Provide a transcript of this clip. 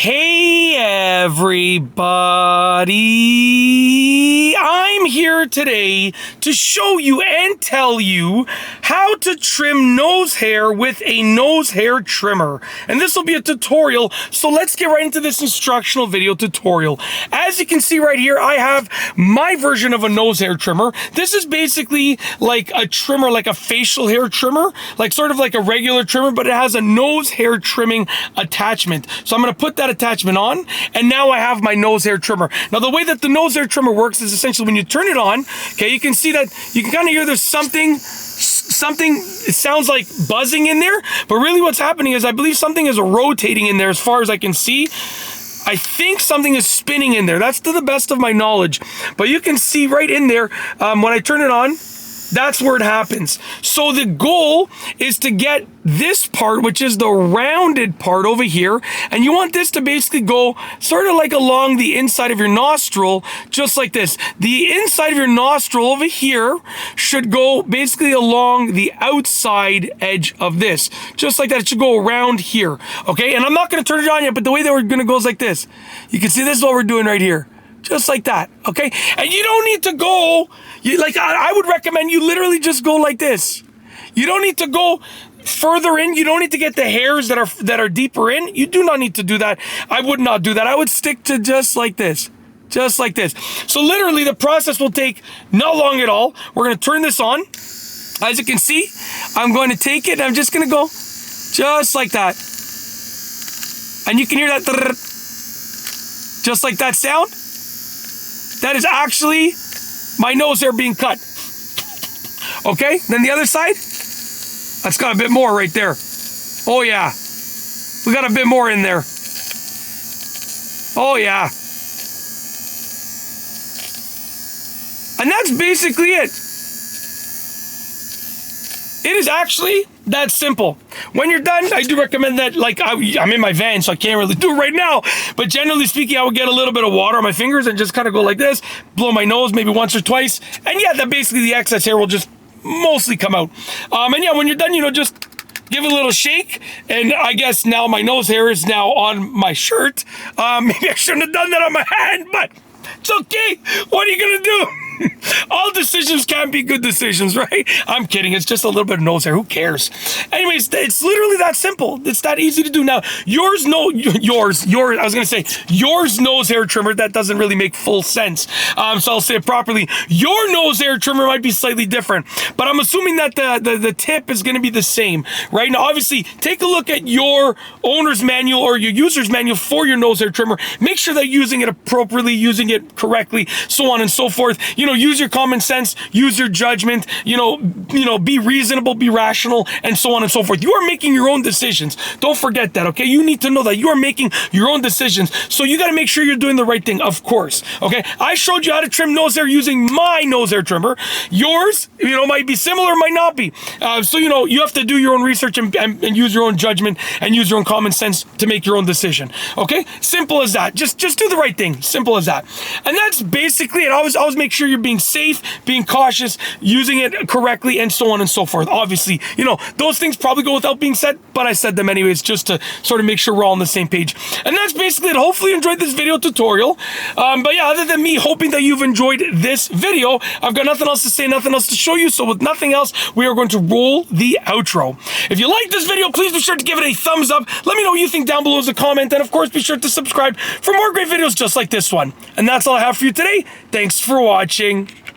Hey everybody, I'm here today to show you and tell you how to trim nose hair with a nose hair trimmer. And this will be a tutorial, so let's get right into this instructional video tutorial. As you can see right here, I have my version of a nose hair trimmer. This is basically like a trimmer, like a facial hair trimmer, like sort of like a regular trimmer, but it has a nose hair trimming attachment. So I'm going to put that attachment on, and now I have my nose hair trimmer. Now the way that the nose hair trimmer works is essentially when you turn it on, okay, you can see that you can kind of hear there's something, it sounds like buzzing in there, but really what's happening is I believe something is rotating in there as far as I can see. I think something is spinning in there. That's to the best of my knowledge. But you can see right in there, when I turn it on, that's where it happens. So the goal is to get this part, which is the rounded part over here, and you want this to basically go sort of like along the inside of your nostril, just like this. The inside of your nostril over here should go basically along the outside edge of this, just like that. It should go around here, okay? And I'm not going to turn it on yet, but the way that we're going to go is like this. You can see this is what we're doing right here. Just like that, okay? And you don't need to go, I would recommend you literally just go like this. You don't need to go further in. You don't need to get the hairs that are deeper in. You do not need to do that. I would not do that. I would stick to just like this. Just like this. So literally the process will take not long at all. We're going to turn this on. As you can see, I'm going to take it and I'm just going to go just like that. And you can hear that just like that sound. That is actually my nose hair being cut. Okay, then the other side, that's got a bit more right there. Oh yeah, we got a bit more in there. Oh yeah. And that's basically it. It is actually that simple. When you're done, I do recommend that, like, I'm in my van, so I can't really do it right now, but generally speaking, I would get a little bit of water on my fingers and just kind of go like this, blow my nose maybe once or twice, and yeah, that basically the excess hair will just mostly come out. And yeah, when you're done, just give it a little shake, and I guess now my nose hair is now on my shirt. Maybe I shouldn't have done that on my hand, but it's okay. What are you gonna do? All decisions can't be good decisions, right? I'm kidding. It's just a little bit of nose hair. Who cares? Anyways, it's literally that simple. It's that easy to do. Now, yours nose hair trimmer, that doesn't really make full sense. So I'll say it properly. Your nose hair trimmer might be slightly different, but I'm assuming that the tip is going to be the same, right? Now, obviously, take a look at your owner's manual or your user's manual for your nose hair trimmer. Make sure that you're using it appropriately, using it correctly, so on and so forth. Use your common sense, use your judgment, be reasonable, be rational, and so on and so forth. You are making your own decisions. Don't forget that, okay? You need to know that you are making your own decisions. So you got to make sure you're doing the right thing, of course, okay? I showed you how to trim nose hair using my nose hair trimmer. Yours, might be similar, might not be. So, you have to do your own research and use your own judgment and use your own common sense to make your own decision, okay? Simple as that. Just do the right thing. Simple as that. And that's basically it. Always make sure you're being safe, being cautious, using it correctly, and so on and so forth. Obviously, those things probably go without being said, but I said them anyways just to sort of make sure we're all on the same page. And that's basically it. Hopefully you enjoyed this video tutorial. But yeah, other than me hoping that you've enjoyed this video, I've got nothing else to say, nothing else to show you. So with nothing else, we are going to roll the outro. If you like this video, please be sure to give it a thumbs up. Let me know what you think down below as a comment. And of course, be sure to subscribe for more great videos just like this one. And that's all I have for you today. Thanks for watching.